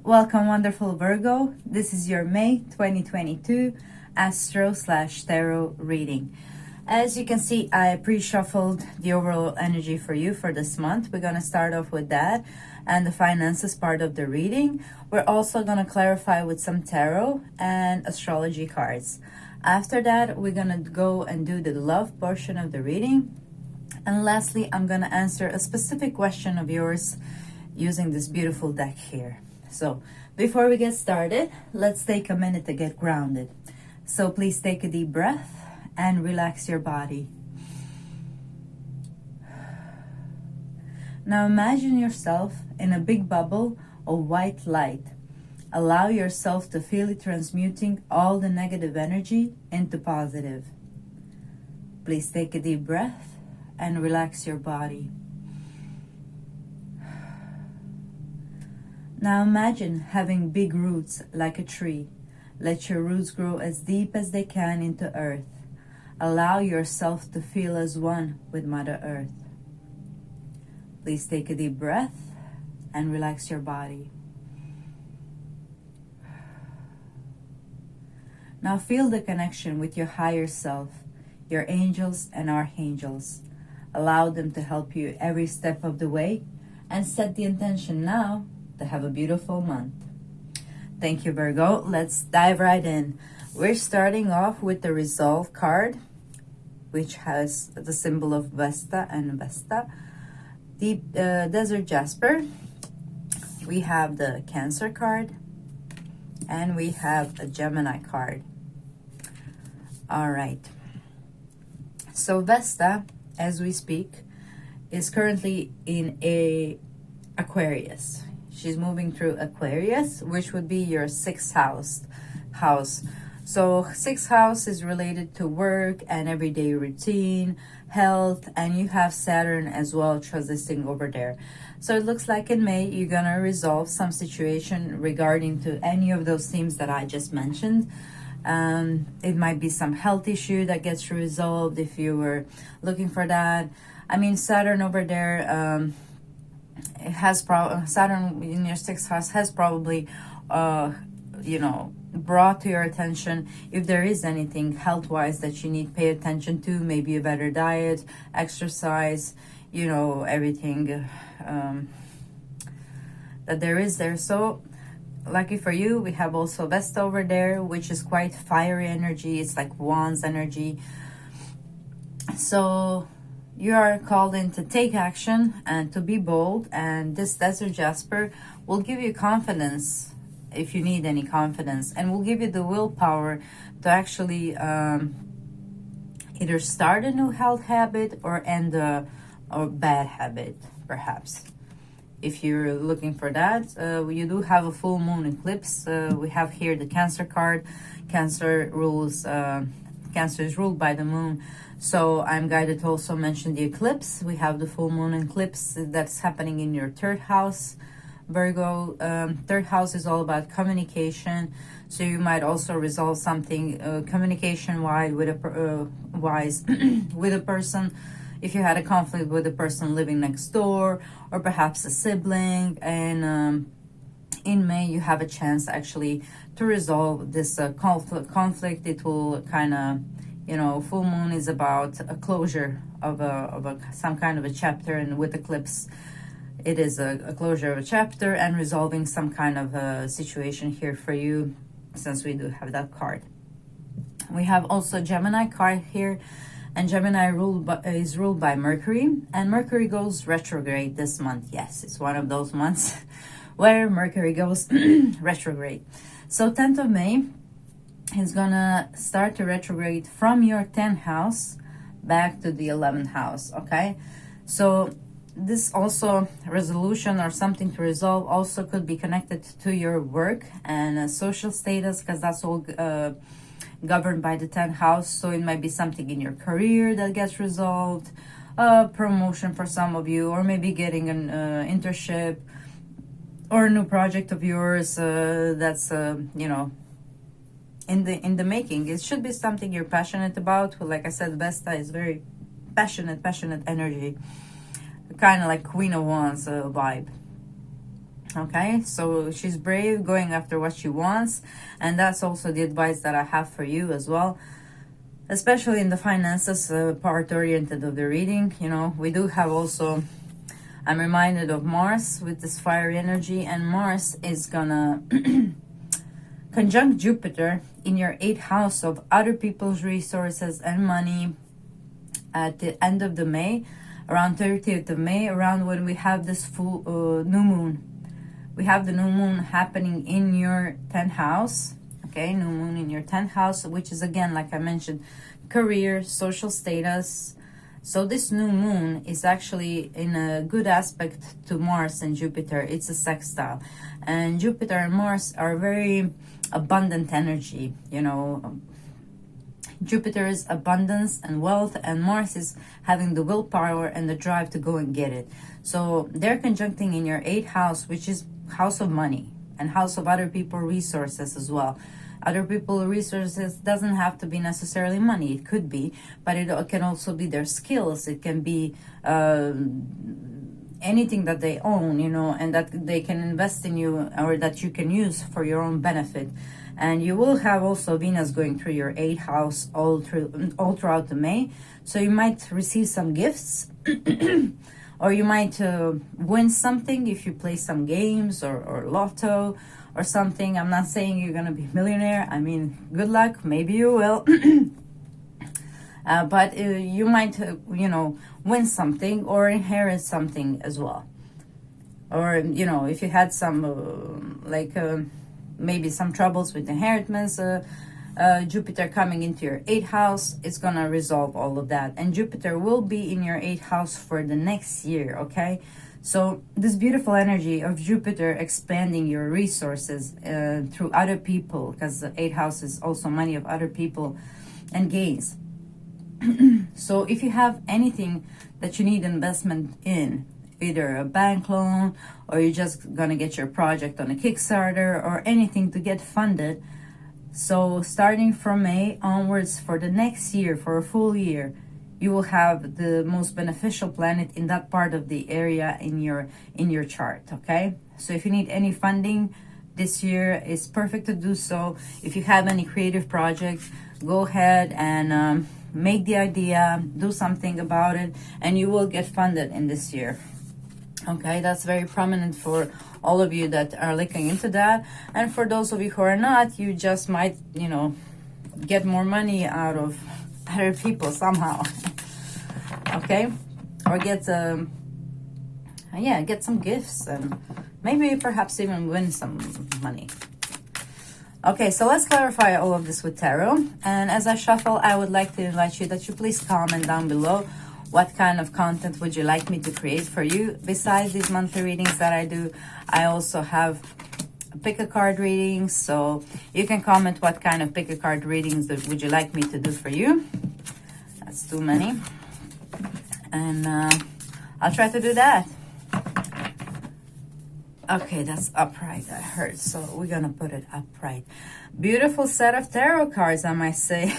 Welcome, wonderful Virgo. This is your May 2022 Astro/Tarot reading. As you can see, I pre-shuffled the overall energy for you for this month. We're going to start off with that and the finances part of the reading. We're also going to clarify with some tarot and astrology cards. After that, we're going to go and do the love portion of the reading. And lastly, I'm going to answer a specific question of yours using this beautiful deck here. So before we get started, let's take a minute to get grounded. So please take a deep breath and relax your body. Now imagine yourself in a big bubble of white light. Allow yourself to feel it transmuting all the negative energy into positive. Please take a deep breath and relax your body. Now imagine having big roots like a tree. Let your roots grow as deep as they can into earth. Allow yourself to feel as one with Mother Earth. Please take a deep breath and relax your body. Now feel the connection with your higher self, your angels and archangels. Allow them to help you every step of the way and set the intention now to have a beautiful month. Thank you, Virgo. Let's dive right in. We're starting off with the Resolve card, which has the symbol of Vesta and Vesta. The Desert Jasper. We have the Cancer card. And we have a Gemini card. All right. So Vesta, as we speak, is currently in Aquarius. She's moving through Aquarius, which would be your sixth house. So sixth house is related to work and everyday routine, health, and you have Saturn as well transiting over there. So it looks like in May, you're going to resolve some situation regarding to any of those themes that I just mentioned. It might be some health issue that gets resolved if you were looking for that. I mean, Saturn over there, it has Saturn in your sixth house has probably brought to your attention if there is anything health-wise that you need to pay attention to, maybe a better diet, exercise, everything that there is there. So lucky for you, we have also Vesta over there, which is quite fiery energy. It's like Wands energy. So you are called in to take action and to be bold, and this Desert Jasper will give you confidence if you need any confidence, and will give you the willpower to actually either start a new health habit or end a bad habit, perhaps. If you're looking for that, you do have a full moon eclipse. We have here the Cancer card. Cancer is ruled by the moon. So I'm guided to also mention the eclipse. We have the full moon eclipse that's happening in your third house, Virgo. Third house is all about communication. So you might also resolve something communication-wise with a person. If you had a conflict with a person living next door, or perhaps a sibling, and in May you have a chance actually to resolve this conflict. It will kind of, full moon is about a closure of some kind of a chapter, and with eclipse, it is a closure of a chapter and resolving some kind of a situation here for you, since we do have that card. We have also Gemini card here. And Gemini is ruled by Mercury, and Mercury goes retrograde this month. Yes, it's one of those months where Mercury goes retrograde. So 10th of May, he's gonna start to retrograde from your 10th house back to the 11th house, okay? So this also resolution or something to resolve also could be connected to your work and social status, because that's all governed by the 10th house. So it might be something in your career that gets resolved, promotion for some of you, or maybe getting an internship or a new project of yours that's in the making. It should be something you're passionate about. Like I said, Vesta is very passionate energy, kind of like Queen of Wands vibe. Okay, so she's brave, going after what she wants, and that's also the advice that I have for you as well, especially in the finances part oriented of the reading. You know, we do have also, I'm reminded of Mars with this fiery energy, and Mars is gonna conjunct Jupiter in your 8th house of other people's resources and money at the end of the May, around 30th of May, around when we have this full new moon. We have the new moon happening in your 10th house. Okay, new moon in your 10th house, which is, again, like I mentioned, career, social status. So this new moon is actually in a good aspect to Mars and Jupiter. It's a sextile, and Jupiter and Mars are very abundant energy. You know, Jupiter is abundance and wealth, and Mars is having the willpower and the drive to go and get it. So they're conjuncting in your 8th house, which is house of money and house of other people resources as well. Other people resources doesn't have to be necessarily money. It could be, but it can also be their skills. It can be anything that they own, you know, and that they can invest in you, or that you can use for your own benefit. And you will have also Venus going through your 8th house all throughout the May. So you might receive some gifts or you might win something if you play some games or lotto or something. I'm not saying you're going to be a millionaire. I mean, good luck. Maybe you will. But you might, you know, win something or inherit something as well. Or, you know, if you had some, maybe some troubles with inheritance, Jupiter coming into your 8th house, it's going to resolve all of that. And Jupiter will be in your 8th house for the next year, okay? So this beautiful energy of Jupiter expanding your resources through other people, because the 8th house is also money of other people and gains. So if you have anything that you need investment in, either a bank loan, or you're just gonna get your project on a Kickstarter or anything to get funded, so starting from May onwards for the next year, for a full year, you will have the most beneficial planet in that part of the area in your chart. Okay, so if you need any funding this year, is perfect to do so. If you have any creative project, go ahead and make the idea, do something about it, and you will get funded in this year. Okay, that's very prominent for all of you that are looking into that. And for those of you who are not, you just might, you know, get more money out of other people somehow. Okay, or get some gifts and maybe perhaps even win some money. Okay, so let's clarify all of this with tarot. And as I shuffle, I would like to invite you that you please comment down below what kind of content would you like me to create for you. Besides these monthly readings that I do, I also have pick a card readings. So you can comment what kind of pick a card readings that would you like me to do for you. That's too many. And I'll try to do that. Okay, that's upright, I heard. So we're gonna put it upright. Beautiful set of tarot cards, I might say.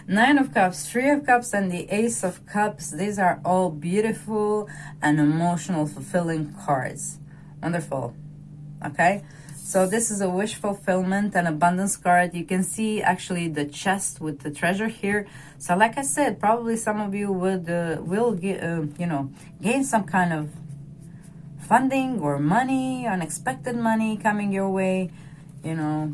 9 of Cups, 3 of Cups, and the Ace of Cups. These are all beautiful and emotional, fulfilling cards. Wonderful. Okay, so this is a wish fulfillment and abundance card. You can see actually the chest with the treasure here. So like I said, probably some of you will gain some kind of funding or money, unexpected money coming your way. You know,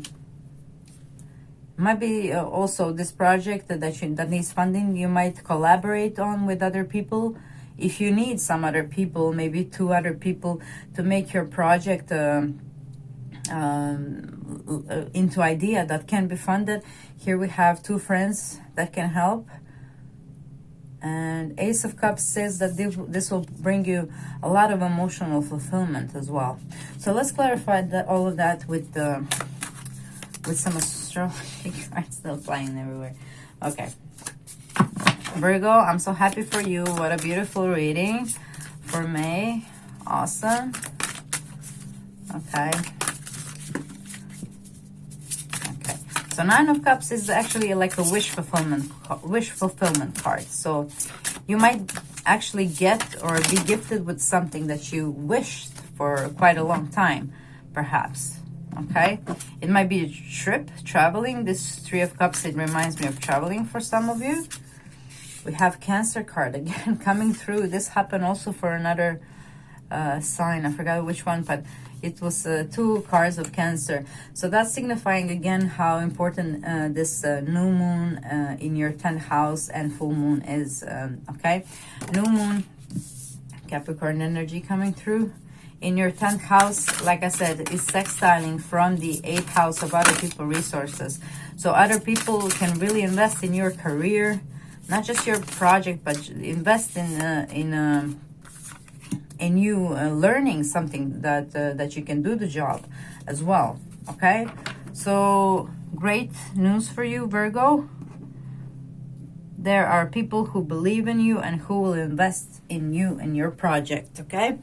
might be also this project that needs funding. You might collaborate on with other people. If you need some other people, maybe 2 other people to make your project into idea that can be funded. Here we have 2 friends that can help. And Ace of Cups says that this will bring you a lot of emotional fulfillment as well. So let's clarify all of that with some astrology cards still flying everywhere. Okay, Virgo, I'm so happy for you. What a beautiful reading for May. Awesome. Okay. So 9 of Cups is actually like a wish fulfillment card. So you might actually get or be gifted with something that you wished for quite a long time, perhaps. Okay, it might be a trip, traveling. This Three of Cups, it reminds me of traveling for some of you. We have Cancer card again coming through. This happened also for another sign. I forgot which one, but it was 2 cards of Cancer. So that's signifying again how important this new moon in your 10th house and full moon is. Okay, new moon, Capricorn energy coming through. In your 10th house, like I said, is sextiling from the 8th house of other people resources. So other people can really invest in your career, not just your project, but invest in you learning something that you can do the job as well. Okay, so great news for you, Virgo. There are people who believe in you and who will invest in you and your project. Okay,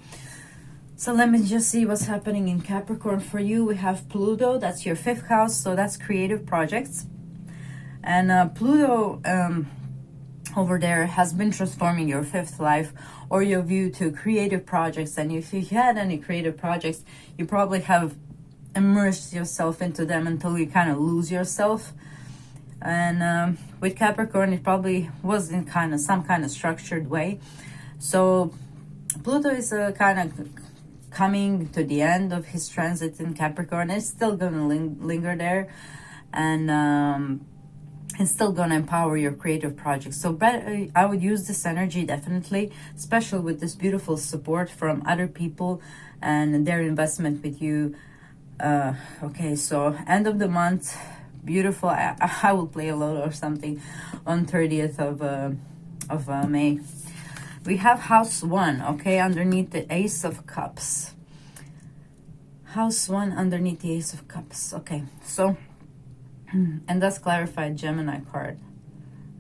so let me just see what's happening in Capricorn for you. We have Pluto, that's your 5th house, so that's creative projects. And Pluto over there has been transforming your 5th life or your view to creative projects. And if you had any creative projects, you probably have immersed yourself into them until you kind of lose yourself. And with Capricorn, it probably was in some kind of structured way. So Pluto is kind of coming to the end of his transit in Capricorn. It's still going to linger there, and it's still going to empower your creative projects. So I would use this energy definitely, especially with this beautiful support from other people and their investment with you. Okay, so end of the month, beautiful. I will play a lot or something on 30th of May. We have house 1, okay, underneath the Ace of Cups. House 1 underneath the Ace of Cups. Okay, so, and that's clarified Gemini card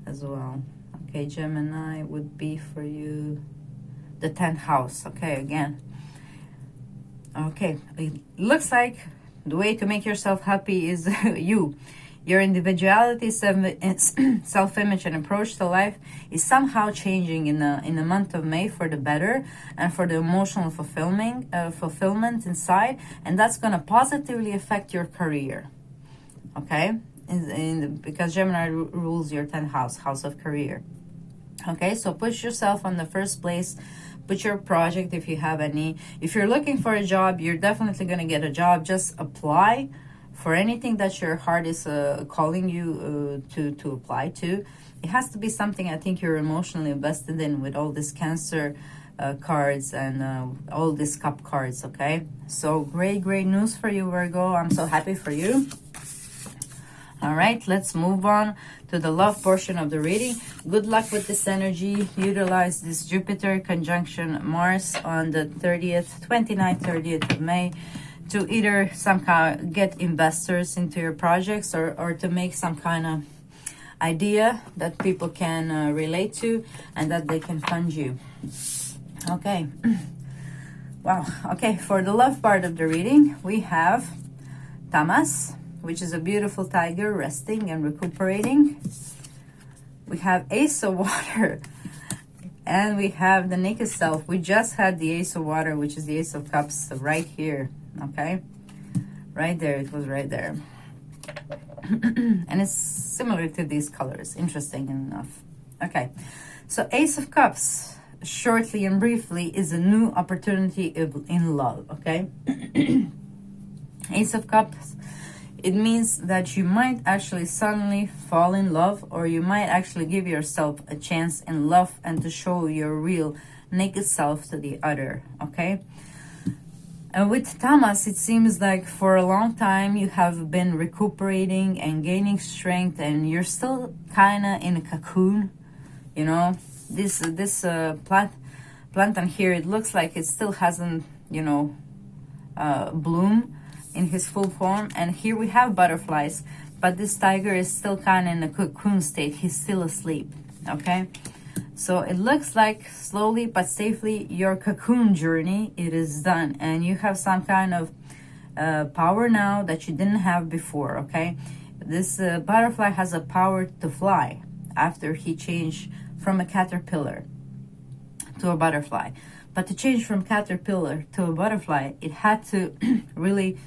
as well. Okay, Gemini would be for you the 10th house. Okay, again. Okay, it looks like the way to make yourself happy is your individuality, self-image, and approach to life is somehow changing in the month of May for the better and for the emotional fulfillment inside, and that's going to positively affect your career. Okay, because Gemini rules your 10th house of career. Okay, so put yourself on the first place. Put your project, if you have any. If you're looking for a job, you're definitely going to get a job. Just apply for anything that your heart is calling you to apply to. It has to be something I think you're emotionally invested in, with all these Cancer cards and all these cup cards. Okay, so great news for you, Virgo. I'm so happy for you. All right, let's move on to the love portion of the reading. Good luck with this energy. Utilize this Jupiter conjunction Mars on the 29th, 30th of May to either get investors into your projects or to make some kind of idea that people can relate to and that they can fund you. Okay. Wow. Okay, for the love part of the reading, we have Tamas, which is a beautiful tiger resting and recuperating. We have Ace of Water, and we have the Naked Self. We just had the Ace of Water, which is the Ace of Cups, right here. Okay, right there, it was right there. And it's similar to these colors, interesting enough. Okay, so Ace of Cups, shortly and briefly, is a new opportunity in love. Okay, Ace of Cups, it means that you might actually suddenly fall in love, or you might actually give yourself a chance in love and to show your real naked self to the other. Okay, and with Tamas, it seems like for a long time you have been recuperating and gaining strength, and you're still kind of in a cocoon. You know, this plant on here, it looks like it still hasn't, you know, bloom in his full form. And here we have butterflies, but this tiger is still kind of in a cocoon state. He's still asleep. Okay, so it looks like slowly but safely your cocoon journey, it is done, and you have some kind of power now that you didn't have before. Okay, this butterfly has a power to fly after he changed from a caterpillar to a butterfly. But to change from caterpillar to a butterfly, it had to really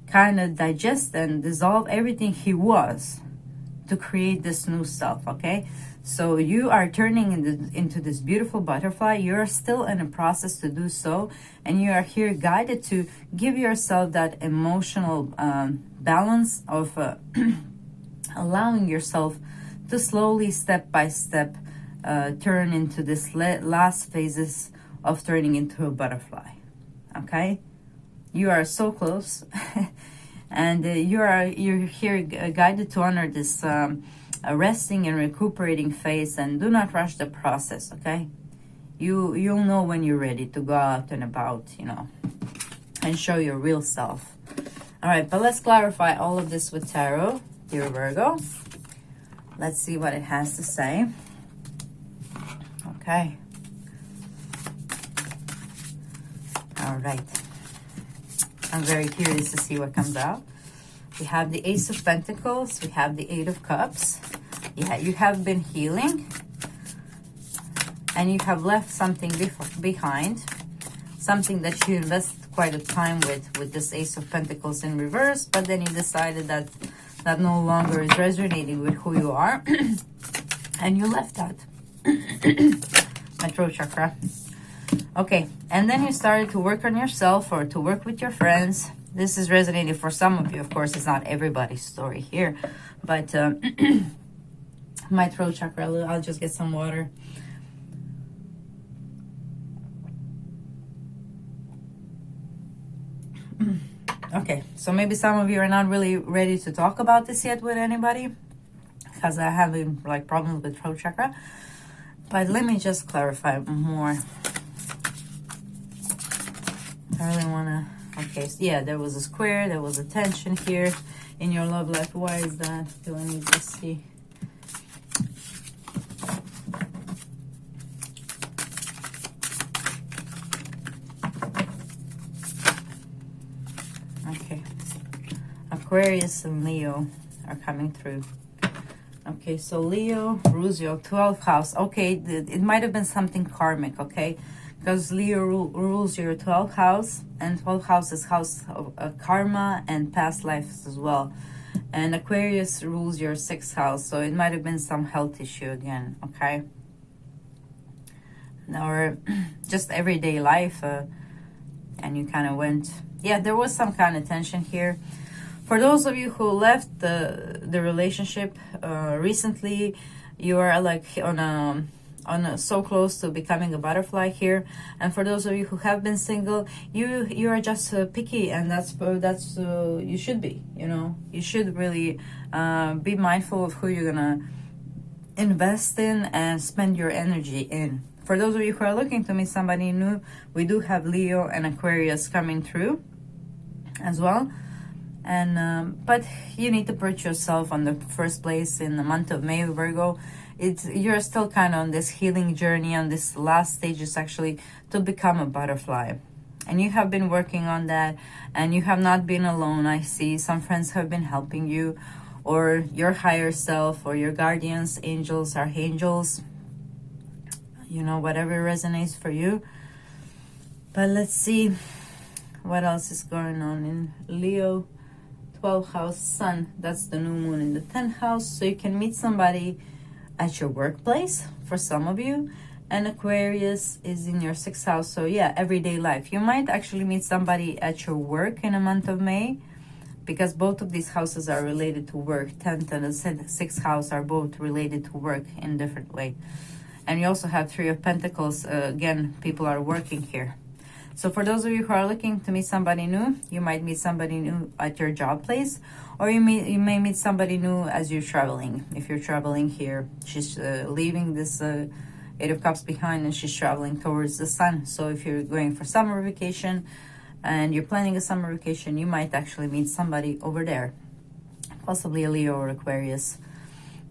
kind of digest and dissolve everything he was to create this new self, okay? So you are turning into this beautiful butterfly. You're still in a process to do so, and you are here guided to give yourself that emotional balance of allowing yourself to slowly, step by step, turn into this last phases of turning into a butterfly, okay? You are so close. And you're here guided to honor this resting and recuperating phase, and do not rush the process, okay? You'll know when you're ready to go out and about, you know, and show your real self. All right, but let's clarify all of this with tarot, dear Virgo. Let's see what it has to say. Okay. All right. I'm very curious to see what comes out. We have the Ace of Pentacles. We have the Eight of Cups. Yeah, you have been healing. And you have left something behind. Something that you invested quite a time with this Ace of Pentacles in reverse. But then you decided that that no longer is resonating with who you are. And you left that. My throat chakra. Okay, and then you started to work on yourself or to work with your friends. This is resonating for some of you. Of course, it's not everybody's story here. But my throat chakra, I'll just get some water. Okay, so maybe some of you are not really ready to talk about this yet with anybody, because I have like problems with throat chakra. But let me just clarify more. I really want to, okay, so yeah, there was a square, there was a tension here in your love life. Why is that? Do I need to see? Okay, Aquarius and Leo are coming through. Okay, so Leo rules your 12th house. Okay, it might have been something karmic, okay? Because Leo rules your 12th house, and 12th house is house of karma and past lives as well. And Aquarius rules your 6th house, so it might have been some health issue again, okay? Or just everyday life, and you kind of went, yeah, there was some kind of tension here. For those of you who left the relationship recently, you are like so close to becoming a butterfly here. And for those of you who have been single, you are just picky, and that's you should be, you know. You should really be mindful of who you're gonna invest in and spend your energy in. For those of you who are looking to meet somebody new, we do have Leo and Aquarius coming through as well. And but you need to put yourself on the first place in the month of May, Virgo. You're still kind of on this healing journey, on this last stages actually, to become a butterfly. And you have been working on that, and you have not been alone. I see some friends have been helping you, or your higher self, or your guardians, angels, archangels, you know, whatever resonates for you. But let's see what else is going on in Leo. 12th house, Sun, that's the new moon in the 10th house. So you can meet somebody at your workplace for some of you, and Aquarius is in your 6th house. So yeah, everyday life. You might actually meet somebody at your work in the month of May, because both of these houses are related to work. 10th and the 6th house are both related to work in different way. And you also have 3 of Pentacles. Again, people are working here. So for those of you who are looking to meet somebody new, you might meet somebody new at your job place, or you may meet somebody new as you're traveling. If you're traveling here, she's leaving this 8 of Cups behind, and she's traveling towards the Sun. So if you're going for summer vacation and you're planning a summer vacation, you might actually meet somebody over there, possibly a Leo or Aquarius.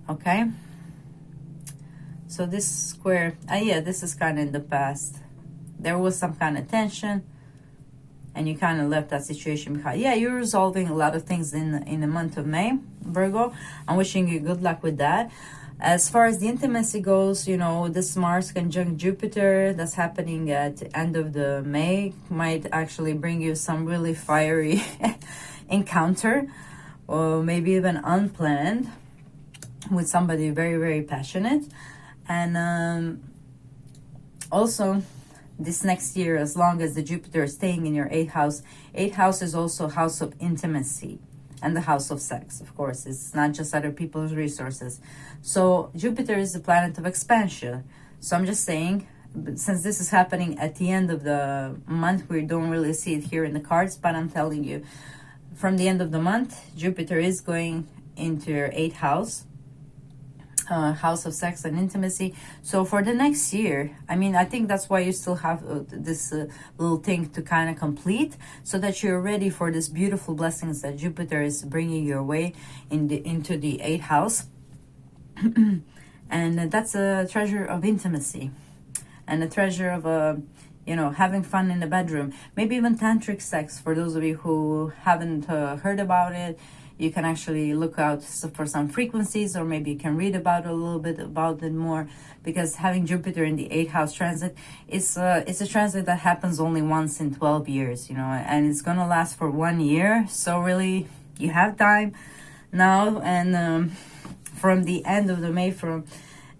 Okay, so this square, yeah, this is kind of in the past. There was some kind of tension, and you kind of left that situation behind. Yeah, you're resolving a lot of things in the month of May, Virgo. I'm wishing you good luck with that. As far as the intimacy goes, you know, this Mars conjunct Jupiter that's happening at the end of the May might actually bring you some really fiery encounter, or maybe even unplanned, with somebody very, very passionate. And also, this next year, as long as the Jupiter is staying in your 8th house, 8th house is also house of intimacy and the house of sex, of course. It's not just other people's resources. So Jupiter is the planet of expansion. So I'm just saying, since this is happening at the end of the month, we don't really see it here in the cards, but I'm telling you, from the end of the month, Jupiter is going into your 8th house, house of sex and intimacy. So for the next year, I mean, I think that's why you still have this little thing to kind of complete, so that you're ready for this beautiful blessings that Jupiter is bringing your way into the 8th house. And that's a treasure of intimacy, and a treasure of you know, having fun in the bedroom, maybe even tantric sex. For those of you who haven't heard about it, you can actually look out for some frequencies, or maybe you can read about it a little bit about it more, because having Jupiter in the 8th house transit, it's a transit that happens only once in 12 years, you know, and it's gonna last for 1 year. So really, you have time now, and from the end of the May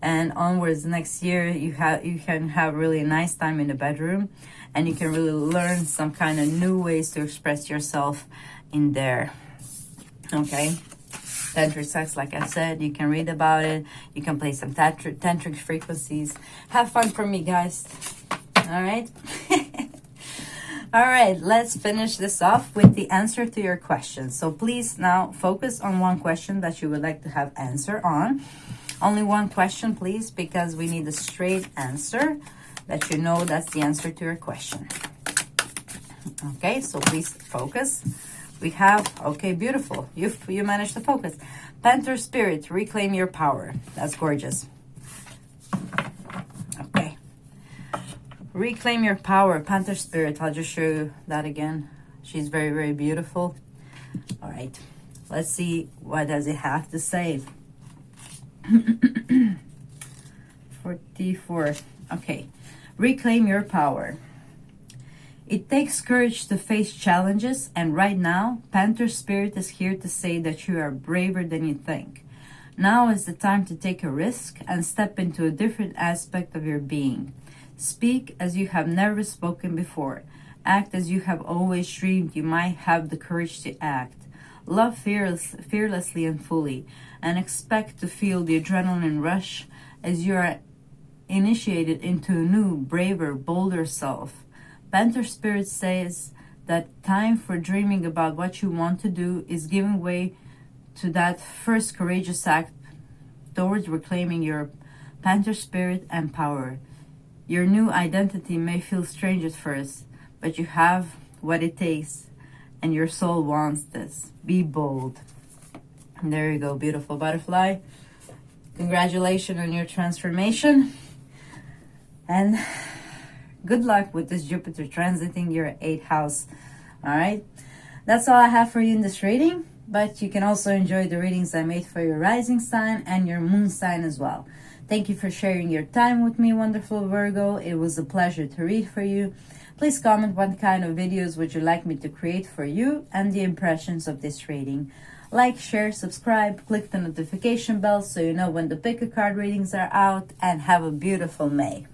and onwards next year, you can have really a nice time in the bedroom, and you can really learn some kind of new ways to express yourself in there. Okay, tantric sex, like I said, you can read about it. You can play some tantric frequencies. Have fun for me, guys. All right. All right, let's finish this off with the answer to your question. So please now focus on one question that you would like to have answer on. Only one question, please, because we need a straight answer that you know that's the answer to your question. Okay, so please focus. We have, okay, beautiful. You managed to focus. Panther Spirit, reclaim your power. That's gorgeous. Okay. Reclaim your power, Panther Spirit. I'll just show you that again. She's very, very beautiful. All right. Let's see, what does it have to say? 44. Okay. Reclaim your power. It takes courage to face challenges, and right now, Panther Spirit is here to say that you are braver than you think. Now is the time to take a risk and step into a different aspect of your being. Speak as you have never spoken before. Act as you have always dreamed you might have the courage to act. Love fearlessly and fully, and expect to feel the adrenaline rush as you are initiated into a new, braver, bolder self. Panther Spirit says that time for dreaming about what you want to do is giving way to that first courageous act towards reclaiming your Panther Spirit and power. Your new identity may feel strange at first, but you have what it takes, and your soul wants this. Be bold. And there you go, beautiful butterfly. Congratulations on your transformation. And good luck with this Jupiter transiting your 8th house. All right. That's all I have for you in this reading. But you can also enjoy the readings I made for your rising sign and your moon sign as well. Thank you for sharing your time with me, wonderful Virgo. It was a pleasure to read for you. Please comment what kind of videos would you like me to create for you and the impressions of this reading. Like, share, subscribe, click the notification bell so you know when the pick a card readings are out, and have a beautiful May.